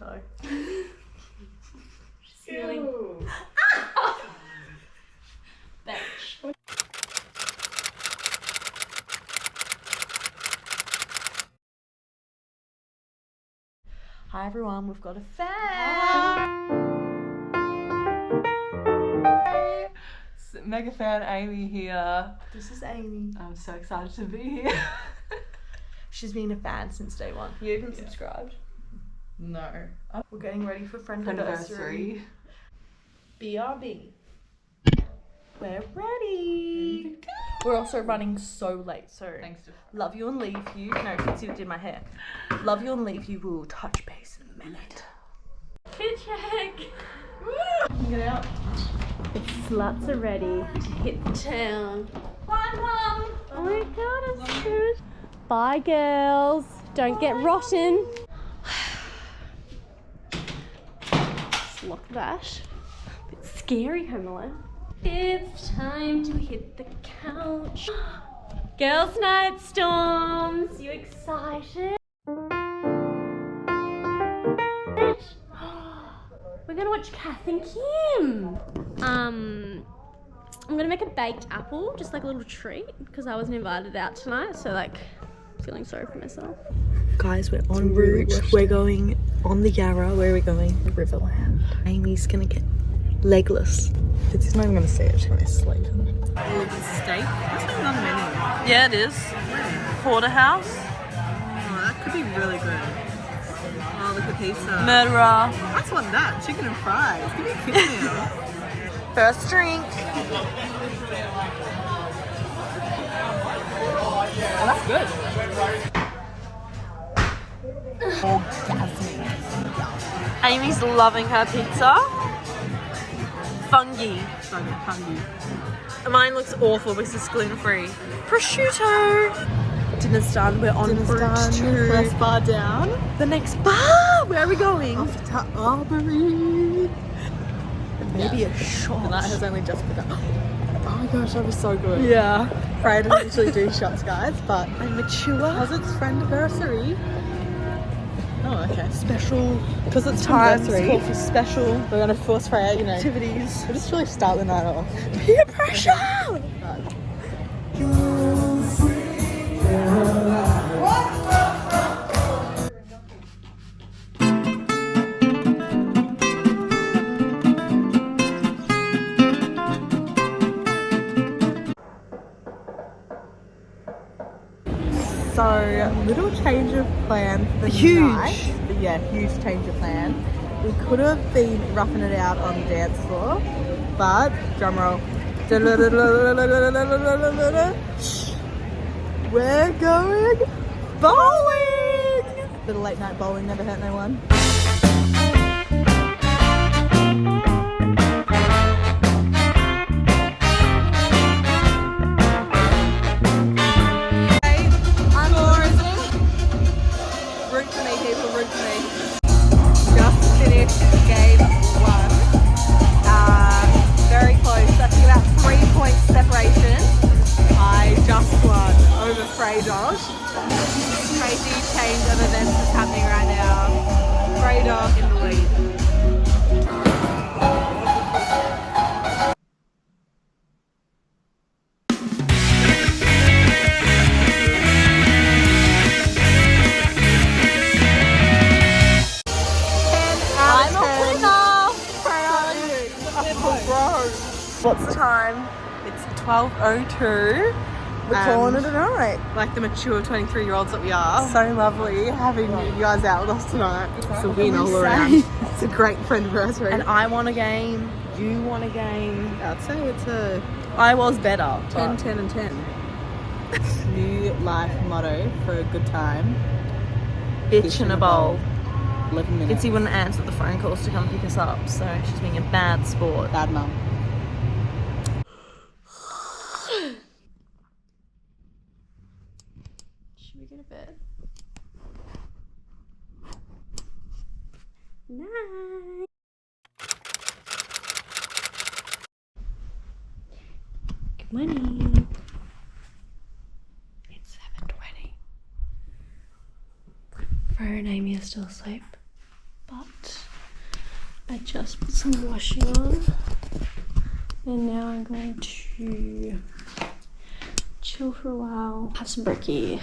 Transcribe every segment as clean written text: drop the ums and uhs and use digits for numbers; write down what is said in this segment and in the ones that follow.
toe. She's feeling. Bitch. Hi everyone, we've got a fan. Mega fan Amy here. This is Amy. I'm so excited to be here. She's been a fan since day one. You even subscribed? No. We're getting ready for friendiversary. BRB. We're ready. We're also running so late, so Thanks to love you and leave you. No, Fitzy did my hair. Love you and leave you. We'll touch base in a minute. Fit check. get out. The sluts are ready to hit the town. Bye, Mum. Oh my God, it's cute. Bye, girls. Don't get rotten. Just lock that. Bit scary, Home Alone. It's time to hit the couch. Girls' night storms. You excited? We're gonna watch Kath and Kim. I'm gonna make a baked apple, just like a little treat, because I wasn't invited out tonight, so like, feeling sorry for myself. Guys, we're en route. We're going on the Yarra. Where are we going? Riverland. Amy's gonna get legless. It's not even gonna see it. She's gonna sleep. Steak. That's not on the menu. Yeah, it is. Porterhouse. Oh, that could be really good. Oh, look at the pizza. Murderer. I just want that. Chicken and fries. Give me a kid meal. First drink. Oh, that's good. Orgasmic. Amy's loving her pizza. Fungi. Fungi. Mine looks awful because it's gluten-free. Prosciutto. Dinner's done. We're on route to First bar down. the next bar. Where are we going? Off to Arbery. Maybe a shot. The night has only just begun. Oh my gosh, that was so good. Yeah. Frey doesn't usually do shots, guys, but I'm mature. because it's friendiversary. Oh, okay. Special Because it's times friendiversary, call for special we're gonna force Frey out, you know. activities. We'll just really start the night off. Peer pressure. So, little change of plan for the Huge. night. But yeah, huge change of plan. We could have been roughing it out on the dance floor, but drum roll. We're going bowling. Little late night bowling never hurt no one. Game 1. Very close. I think about 3 points separation. I just won over Frey Dog. Crazy change of events is happening right now. Frey Dog in the lead. What's the time? It's 12:02. We're calling it a night. Like the mature 23-year-olds that we are. So lovely. Having you guys out with us tonight. It's a win all around. It's a great friendiversary. And I won a game. You won a game. I'd say it's a I was better. 10, 10 and 10. New life motto for a good time. Bitch in a bowl. 11 minutes. Fitzy wouldn't answer the phone calls to come pick us up, so she's being a bad sport. Bad mum. Should we go to bed? Night. Good morning. It's 7:20. Freya and Amy are still asleep, but I just put some washing on and now I'm going to chill for a while, have some brekkie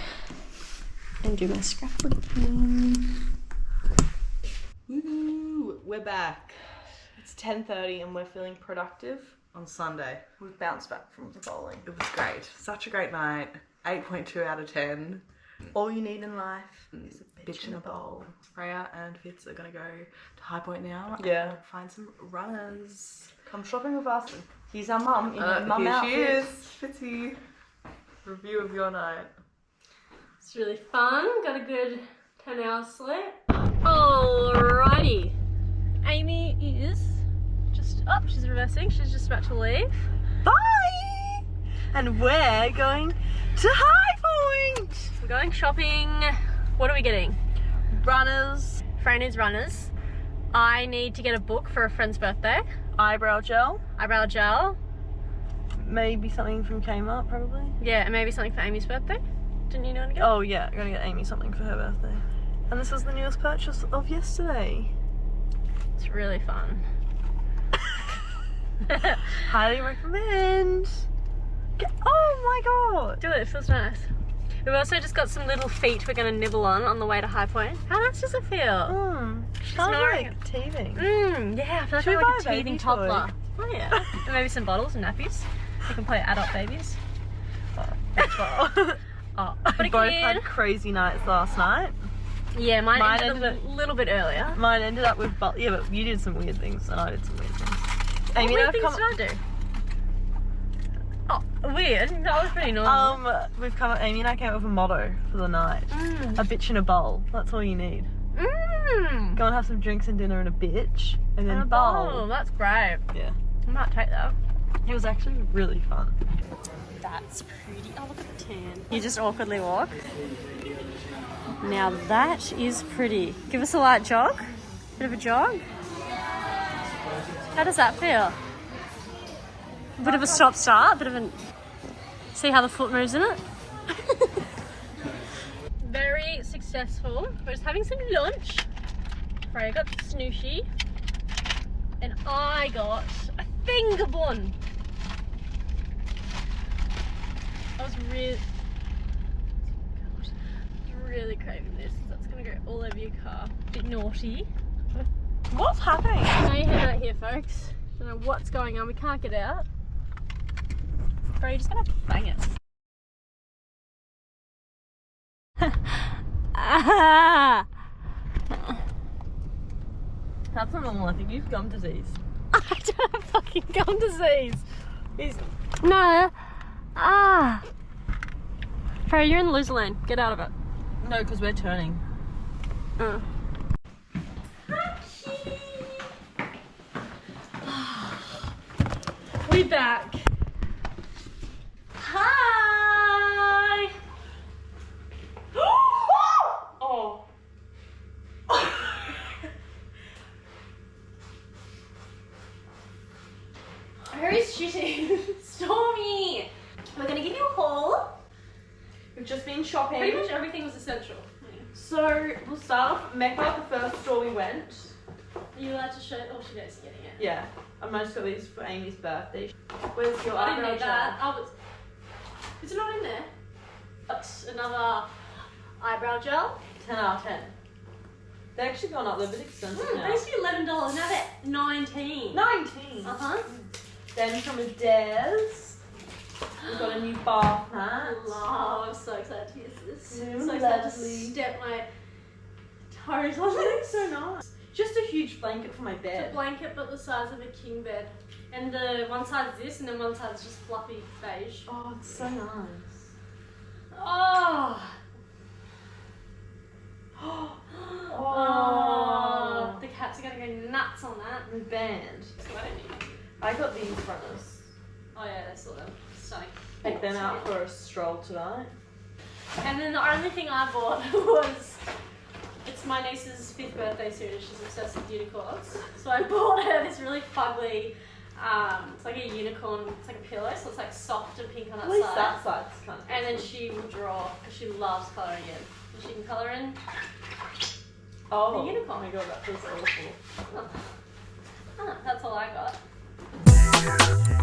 and do my scrapbooking. Woo! We're back. It's 10:30 and we're feeling productive on Sunday. We've bounced back from the bowling. It was great. Such a great night. 8.2 out of 10. All you need in life is a bitch in a bowl. Freya and Fitz are gonna go to High Point now. Yeah. And find some runners. Come shopping with us. Here's our mum in her mum outfit. Here she is, Fitzy. Review of your night. It's really fun. Got a good 10 hours sleep. Alrighty. Amy is just up. She's reversing. She's just about to leave. Bye! And we're going to High Point! We're going shopping. What are we getting? Runners. Frey needs runners. I need to get a book for a friend's birthday. Eyebrow gel. Eyebrow gel. Maybe something from Kmart, probably. Yeah, and maybe something for Amy's birthday. Didn't you know to get? Oh yeah, I'm gonna get Amy something for her birthday. And this was the newest purchase of yesterday. It's really fun. Highly recommend. Oh my god. Do it, it feels nice. We've also just got some little feet we're going to nibble on the way to High Point. How nice does it feel? Sounds like teething. Yeah, I feel like Should I'm we like a buy a teething baby toddler. toy? Oh yeah. And maybe some bottles and nappies. You can play adult babies. Oh, but We both had crazy nights last night. Yeah, mine ended a little bit earlier. Mine ended up with, yeah, but you did some weird things and I did some weird things. What weird things did I do? Oh, weird. That was pretty normal. Amy and I came up with a motto for the night. A bitch in a bowl. That's all you need. Go and have some drinks and dinner and a bitch. And then bowl. That's great. Yeah. I might take that. It was actually really fun. That's pretty. Oh, look at the tan. You just awkwardly walk. Now that is pretty. Give us a light jog. Bit of a jog. How does that feel? A bit of a stop start, bit of a... See how the foot moves in it? Very successful. We're just having some lunch. Freya got snooshi. And I got a finger bun. I was really craving this. That's gonna go all over your car. Bit naughty. What's happening? Now you're heading out here, folks. Don't know what's going on. We can't get out. Bro, you're just gonna have to bang it. That's not normal. I think you've gum disease. I don't have fucking gum disease. No. Bro, you're in the loser lane. Get out of it. No, because we're turning. We back. Hi. Oh. Who's shitting? Stormy. We're gonna give you a haul. We've just been shopping. Pretty much everything was essential. So we'll start off Mecca, the first store we went. Are you allowed to show? Oh, she knows getting it. Yeah. I just got these for Amy's birthday. Where's your I didn't eyebrow need gel? that. Is it not in there? That's another eyebrow gel. 10 out of 10. They're actually gone up. They're a bit expensive now. They used to be $11. Now they're 19. 19. Then from Adair's, we've got a new bath mat. Oh, I'm so excited to use this. Mm, I'm so excited to lovely. step my toes on it. So nice. Just a huge blanket for my It's bed. a blanket but the size of a king bed. And the one side's this and then one side's just fluffy beige. Oh, it's so nice. Oh! Oh. The cats are gonna go nuts on that. The band. So I don't need. I got these runners. Oh yeah, they saw them. Stunning. Take them out for a stroll tonight. And then the only thing I bought was, it's my niece's 5th birthday soon and she's obsessed with unicorns. So I bought her this really fugly, it's like a unicorn, it's like a pillow, so it's like soft and pink on that At least side. that side's kind of And then she will draw, because she loves colouring in. And she can colour in Oh the unicorn. my god, that feels awful. That's all I got.